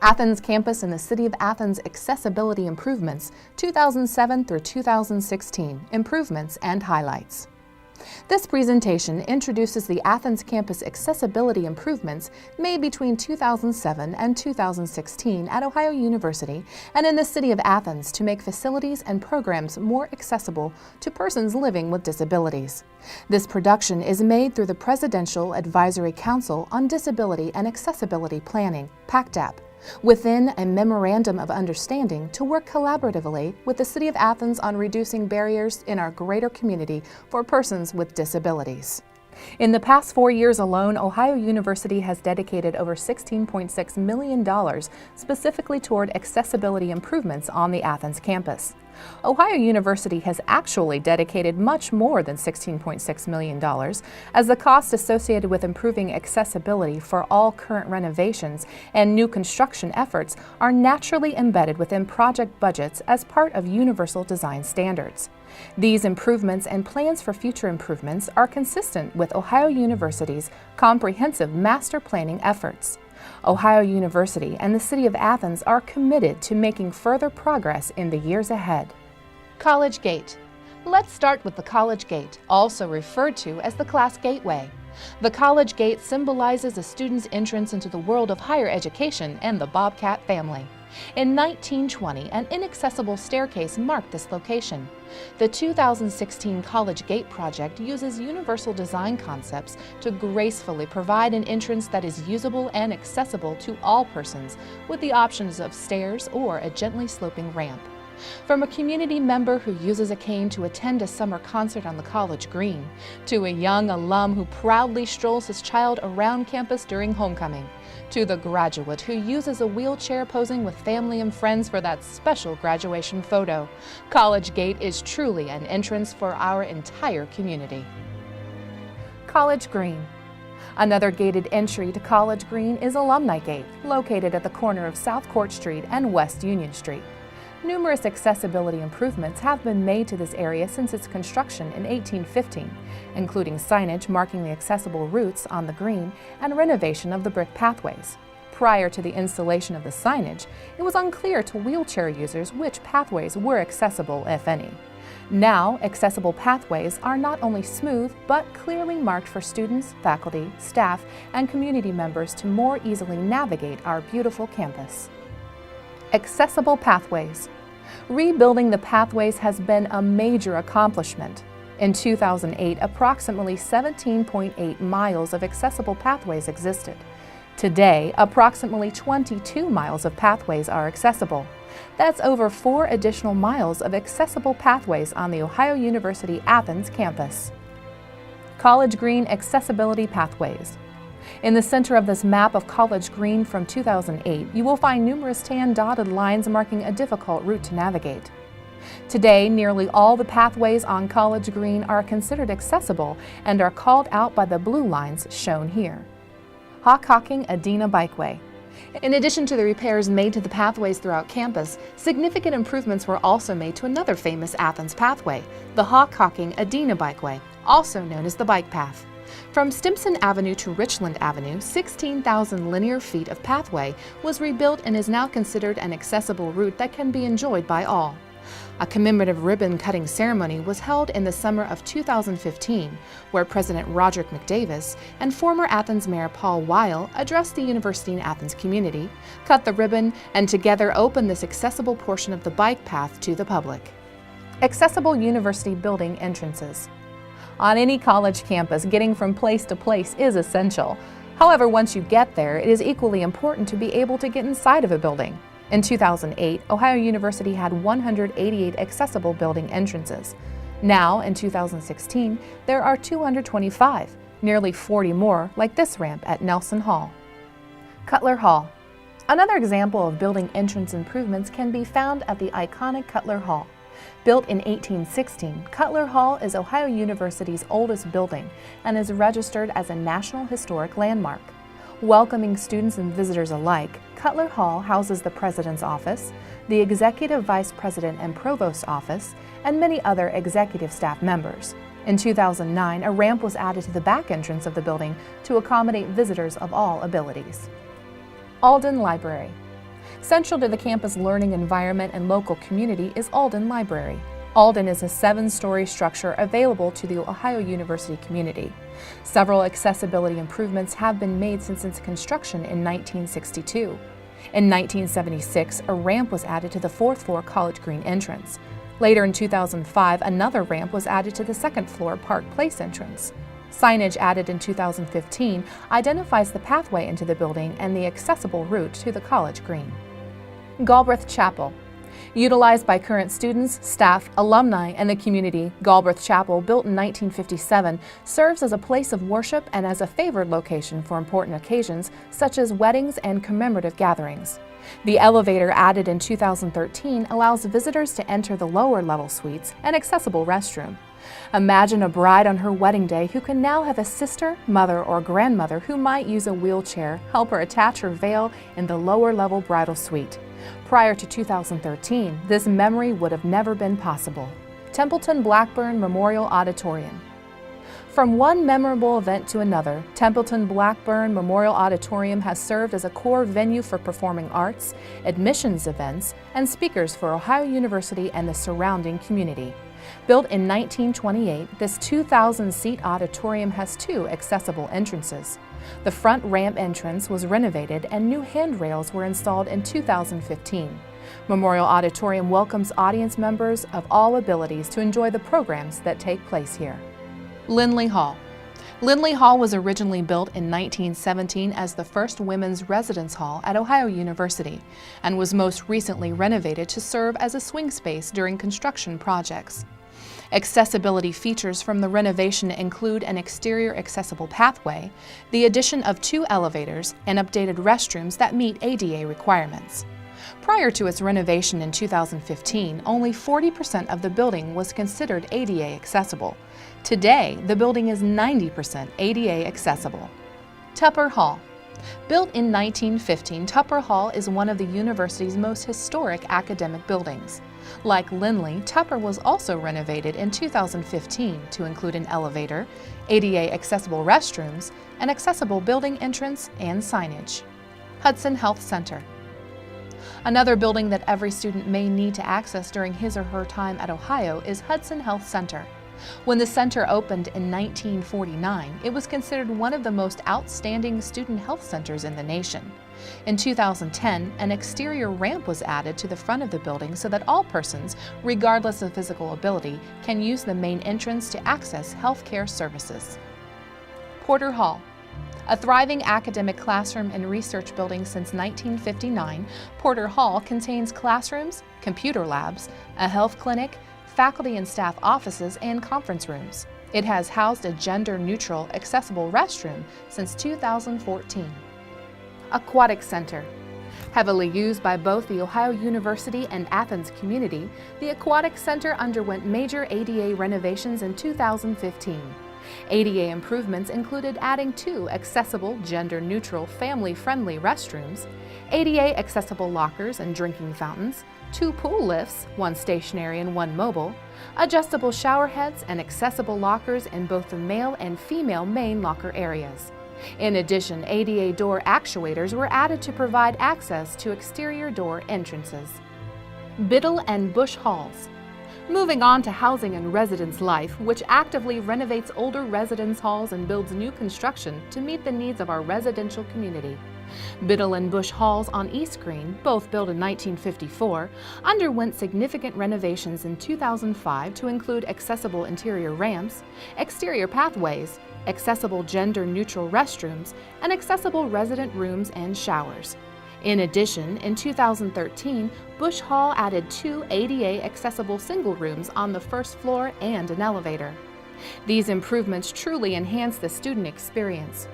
Athens Campus in the City of Athens Accessibility Improvements 2007 through 2016, Improvements and Highlights. This presentation introduces the Athens Campus accessibility improvements made between 2007 and 2016 at Ohio University and in the City of Athens to make facilities and programs more accessible to persons living with disabilities. This production is made through the Presidential Advisory Council on Disability and Accessibility Planning, PACDAP, within a Memorandum of Understanding to work collaboratively with the City of Athens on reducing barriers in our greater community for persons with disabilities. In the past 4 years alone, Ohio University has dedicated over $16.6 million specifically toward accessibility improvements on the Athens campus. Ohio University has actually dedicated much more than $16.6 million, as the costs associated with improving accessibility for all current renovations and new construction efforts are naturally embedded within project budgets as part of universal design standards. These improvements and plans for future improvements are consistent with Ohio University's comprehensive master planning efforts. Ohio University and the City of Athens are committed to making further progress in the years ahead. College Gate. Let's start with the College Gate, also referred to as the Class Gateway. The College Gate symbolizes a student's entrance into the world of higher education and the Bobcat family. In 1920, an inaccessible staircase marked this location. The 2016 College Gate project uses universal design concepts to gracefully provide an entrance that is usable and accessible to all persons, with the options of stairs or a gently sloping ramp. From a community member who uses a cane to attend a summer concert on the college green, to a young alum who proudly strolls his child around campus during homecoming, to the graduate who uses a wheelchair posing with family and friends for that special graduation photo, College Gate is truly an entrance for our entire community. College Green. Another gated entry to College Green is Alumni Gate, located at the corner of South Court Street and West Union Street. Numerous accessibility improvements have been made to this area since its construction in 1815, including signage marking the accessible routes on the green and renovation of the brick pathways. Prior to the installation of the signage, it was unclear to wheelchair users which pathways were accessible, if any. Now, accessible pathways are not only smooth, but clearly marked for students, faculty, staff, and community members to more easily navigate our beautiful campus. Accessible pathways. Rebuilding the pathways has been a major accomplishment. In 2008, approximately 17.8 miles of accessible pathways existed. Today, approximately 22 miles of pathways are accessible. That's over 4 additional miles of accessible pathways on the Ohio University Athens campus. College Green accessibility pathways. In the center of this map of College Green from 2008, you will find numerous tan dotted lines marking a difficult route to navigate. Today, nearly all the pathways on College Green are considered accessible and are called out by the blue lines shown here. Hockhocking Adena Bikeway. In addition to the repairs made to the pathways throughout campus, significant improvements were also made to another famous Athens pathway, the Hockhocking Adena Bikeway, also known as the Bike Path. From Stimson Avenue to Richland Avenue, 16,000 linear feet of pathway was rebuilt and is now considered an accessible route that can be enjoyed by all. A commemorative ribbon-cutting ceremony was held in the summer of 2015, where President Roderick McDavis and former Athens Mayor Paul Weil addressed the University and Athens community, cut the ribbon, and together opened this accessible portion of the bike path to the public. Accessible university building entrances. On any college campus, getting from place to place is essential. However, once you get there, it is equally important to be able to get inside of a building. In 2008, Ohio University had 188 accessible building entrances. Now, in 2016, there are 225, nearly 40 more like this ramp at Nelson Hall. Cutler Hall. Another example of building entrance improvements can be found at the iconic Cutler Hall. Built in 1816, Cutler Hall is Ohio University's oldest building and is registered as a National Historic Landmark. Welcoming students and visitors alike, Cutler Hall houses the President's Office, the Executive Vice President and Provost's Office, and many other executive staff members. In 2009, a ramp was added to the back entrance of the building to accommodate visitors of all abilities. Alden Library. Central to the campus learning environment and local community is Alden Library. Alden is a 7-story structure available to the Ohio University community. Several accessibility improvements have been made since its construction in 1962. In 1976, a ramp was added to the 4th floor College Green entrance. Later in 2005, another ramp was added to the 2nd floor Park Place entrance. Signage added in 2015 identifies the pathway into the building and the accessible route to the College Green. Galbreath Chapel. Utilized by current students, staff, alumni, and the community, Galbreath Chapel, built in 1957, serves as a place of worship and as a favored location for important occasions such as weddings and commemorative gatherings. The elevator added in 2013 allows visitors to enter the lower-level suites and accessible restroom. Imagine a bride on her wedding day who can now have a sister, mother, or grandmother who might use a wheelchair help her attach her veil in the lower-level bridal suite. Prior to 2013, this memory would have never been possible. Templeton-Blackburn Memorial Auditorium. From one memorable event to another, Templeton-Blackburn Memorial Auditorium has served as a core venue for performing arts, admissions events, and speakers for Ohio University and the surrounding community. Built in 1928, this 2,000-seat auditorium has 2 accessible entrances. The front ramp entrance was renovated and new handrails were installed in 2015. Memorial Auditorium welcomes audience members of all abilities to enjoy the programs that take place here. Lindley Hall. Lindley Hall was originally built in 1917 as the first women's residence hall at Ohio University and was most recently renovated to serve as a swing space during construction projects. Accessibility features from the renovation include an exterior accessible pathway, the addition of 2 elevators, and updated restrooms that meet ADA requirements. Prior to its renovation in 2015, only 40% of the building was considered ADA accessible. Today, the building is 90% ADA accessible. Tupper Hall. Built in 1915, Tupper Hall is one of the university's most historic academic buildings. Like Lindley, Tupper was also renovated in 2015 to include an elevator, ADA accessible restrooms, an accessible building entrance, and signage. Hudson Health Center. Another building that every student may need to access during his or her time at Ohio is Hudson Health Center. When the center opened in 1949, it was considered one of the most outstanding student health centers in the nation. In 2010, an exterior ramp was added to the front of the building so that all persons, regardless of physical ability, can use the main entrance to access healthcare services. Porter Hall. A thriving academic classroom and research building since 1959, Porter Hall contains classrooms, computer labs, a health clinic, faculty and staff offices, and conference rooms. It has housed a gender-neutral, accessible restroom since 2014. Aquatic Center. Heavily used by both the Ohio University and Athens community, the Aquatic Center underwent major ADA renovations in 2015. ADA improvements included adding 2 accessible, gender-neutral, family-friendly restrooms, ADA accessible lockers and drinking fountains, 2 pool lifts, 1 stationary and 1 mobile, adjustable shower heads, and accessible lockers in both the male and female main locker areas. In addition, ADA door actuators were added to provide access to exterior door entrances. Biddle and Bush Halls. Moving on to housing and residence life, which actively renovates older residence halls and builds new construction to meet the needs of our residential community. Biddle and Bush Halls on East Green, both built in 1954, underwent significant renovations in 2005 to include accessible interior ramps, exterior pathways, accessible gender-neutral restrooms, and accessible resident rooms and showers. In addition, in 2013, Bush Hall added 2 ADA accessible single rooms on the 1st floor and an elevator. These improvements truly enhance the student experience.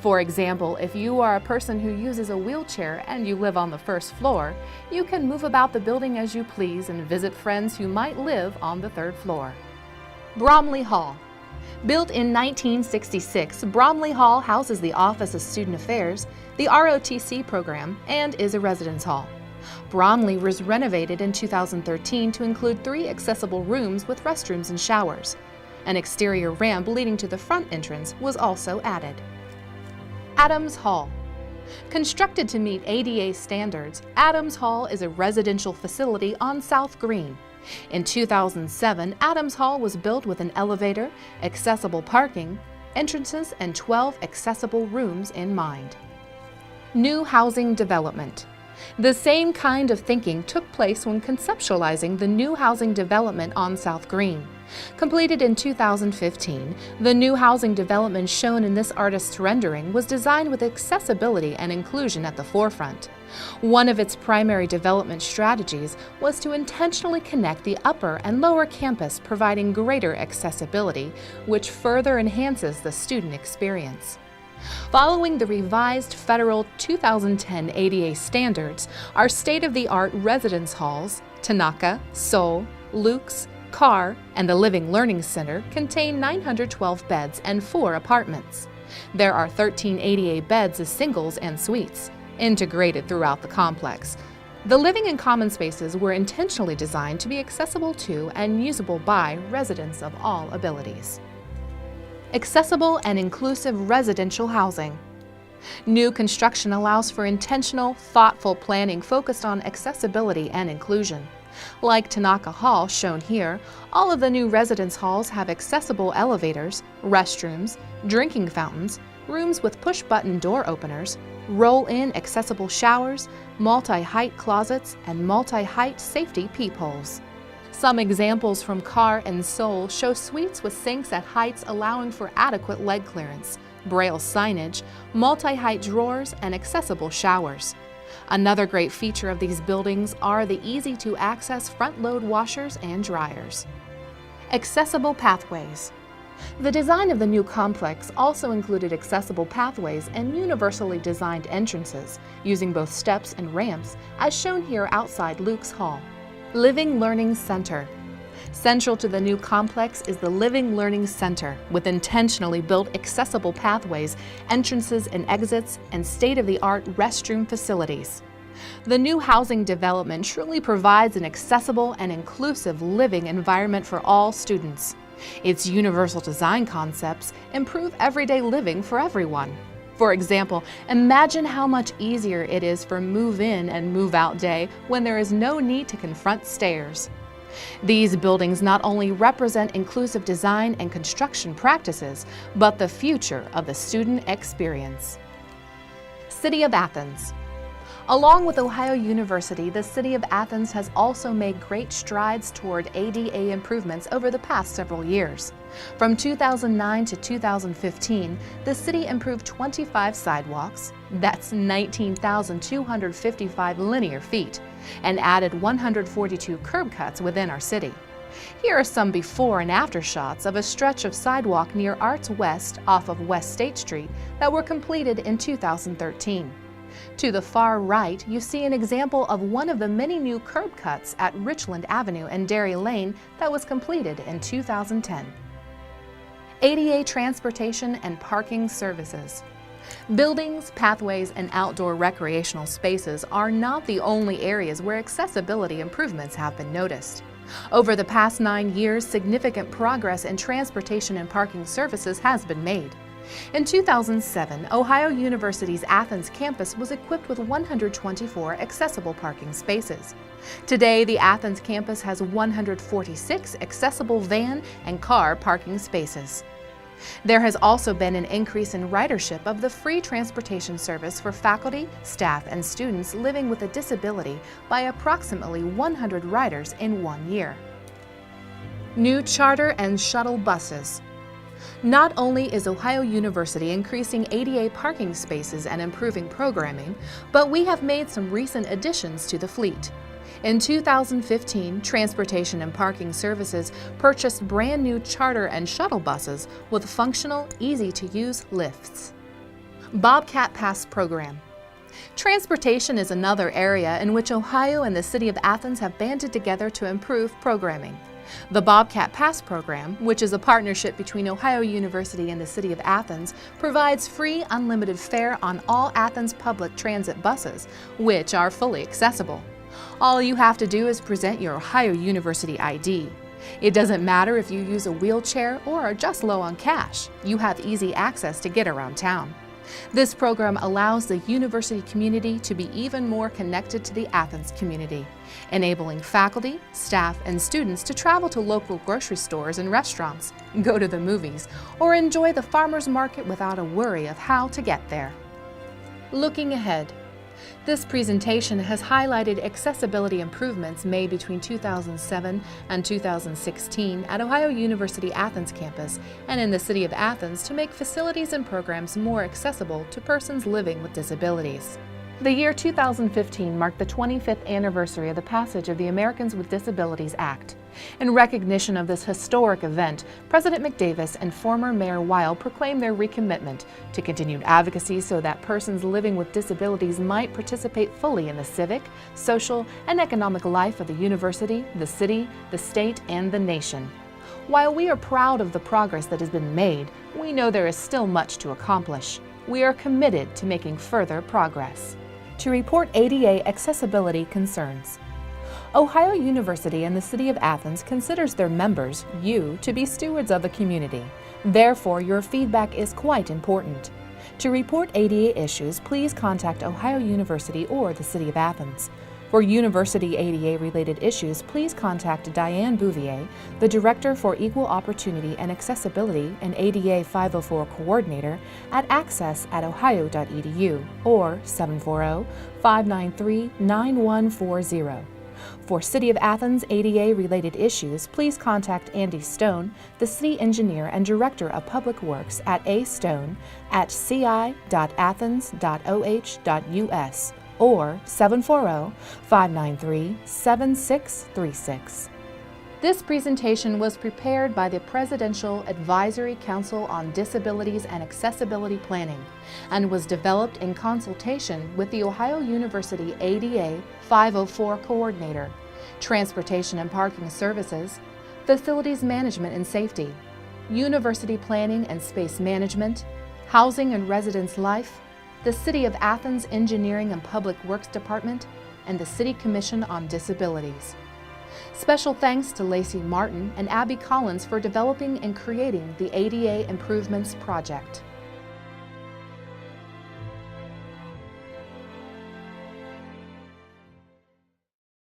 For example, if you are a person who uses a wheelchair and you live on the 1st floor, you can move about the building as you please and visit friends who might live on the 3rd floor. Bromley Hall. Built in 1966, Bromley Hall houses the Office of Student Affairs, the ROTC program, and is a residence hall. Bromley was renovated in 2013 to include 3 accessible rooms with restrooms and showers. An exterior ramp leading to the front entrance was also added. Adams Hall. Constructed to meet ADA standards, Adams Hall is a residential facility on South Green. In 2007, Adams Hall was built with an elevator, accessible parking, entrances, and 12 accessible rooms in mind. New housing development. The same kind of thinking took place when conceptualizing the new housing development on South Green. Completed in 2015, the new housing development shown in this artist's rendering was designed with accessibility and inclusion at the forefront. One of its primary development strategies was to intentionally connect the upper and lower campus, providing greater accessibility, which further enhances the student experience. Following the revised federal 2010 ADA standards, our state-of-the-art residence halls, Tanaka, Seoul, Luke's, Carr, and the Living Learning Center contain 912 beds and 4 apartments. There are 13 ADA beds as singles and suites, integrated throughout the complex. The living and common spaces were intentionally designed to be accessible to and usable by residents of all abilities. Accessible and inclusive residential housing. New construction allows for intentional, thoughtful planning focused on accessibility and inclusion. Like Tanaka Hall shown here, all of the new residence halls have accessible elevators, restrooms, drinking fountains, rooms with push-button door openers, roll-in accessible showers, multi-height closets, and multi-height safety peepholes. Some examples from Carr and Seoul show suites with sinks at heights allowing for adequate leg clearance, braille signage, multi-height drawers, and accessible showers. Another great feature of these buildings are the easy-to-access front-load washers and dryers. Accessible pathways. The design of the new complex also included accessible pathways and universally designed entrances, using both steps and ramps, as shown here outside Luke's Hall. Living Learning Center. Central to the new complex is the Living Learning Center, with intentionally built accessible pathways, entrances and exits, and state-of-the-art restroom facilities. The new housing development truly provides an accessible and inclusive living environment for all students. Its universal design concepts improve everyday living for everyone. For example, imagine how much easier it is for move-in and move-out day when there is no need to confront stairs. These buildings not only represent inclusive design and construction practices, but the future of the student experience. City of Athens. Along with Ohio University, the City of Athens has also made great strides toward ADA improvements over the past several years. From 2009 to 2015, the city improved 25 sidewalks, that's 19,255 linear feet, and added 142 curb cuts within our city. Here are some before and after shots of a stretch of sidewalk near Arts West off of West State Street that were completed in 2013. To the far right, you see an example of one of the many new curb cuts at Richland Avenue and Dairy Lane that was completed in 2010. ADA transportation and parking services. Buildings, pathways, and outdoor recreational spaces are not the only areas where accessibility improvements have been noticed. Over the past 9 years, significant progress in transportation and parking services has been made. In 2007, Ohio University's Athens campus was equipped with 124 accessible parking spaces. Today, the Athens campus has 146 accessible van and car parking spaces. There has also been an increase in ridership of the free transportation service for faculty, staff, and students living with a disability by approximately 100 riders in 1 year. New charter and shuttle buses. Not only is Ohio University increasing ADA parking spaces and improving programming, but we have made some recent additions to the fleet. In 2015, Transportation and Parking Services purchased brand new charter and shuttle buses with functional, easy-to-use lifts. Bobcat Pass Program. Transportation is another area in which Ohio and the City of Athens have banded together to improve programming. The Bobcat Pass program, which is a partnership between Ohio University and the City of Athens, provides free unlimited fare on all Athens public transit buses, which are fully accessible. All you have to do is present your Ohio University ID. It doesn't matter if you use a wheelchair or are just low on cash, you have easy access to get around town. This program allows the university community to be even more connected to the Athens community, enabling faculty, staff, and students to travel to local grocery stores and restaurants, go to the movies, or enjoy the farmers market without a worry of how to get there. Looking ahead, this presentation has highlighted accessibility improvements made between 2007 and 2016 at Ohio University Athens Campus and in the City of Athens to make facilities and programs more accessible to persons living with disabilities. The year 2015 marked the 25th anniversary of the passage of the Americans with Disabilities Act. In recognition of this historic event, President McDavis and former Mayor Weil proclaimed their recommitment to continued advocacy so that persons living with disabilities might participate fully in the civic, social, and economic life of the university, the city, the state, and the nation. While we are proud of the progress that has been made, we know there is still much to accomplish. We are committed to making further progress. To report ADA accessibility concerns, Ohio University and the City of Athens considers their members, you, to be stewards of the community. Therefore, your feedback is quite important. To report ADA issues, please contact Ohio University or the City of Athens. For university ADA-related issues, please contact Diane Bouvier, the Director for Equal Opportunity and Accessibility and ADA 504 Coordinator at access@ohio.edu or 740-593-9140. For City of Athens ADA-related issues, please contact Andy Stone, the City Engineer and Director of Public Works at ci.athens.oh.us or 740-593-7636. This presentation was prepared by the Presidential Advisory Council on Disabilities and Accessibility Planning and was developed in consultation with the Ohio University ADA 504 Coordinator, Transportation and Parking Services, Facilities Management and Safety, University Planning and Space Management, Housing and Residence Life, the City of Athens Engineering and Public Works Department, and the City Commission on Disabilities. Special thanks to Lacey Martin and Abby Collins for developing and creating the ADA Improvements Project.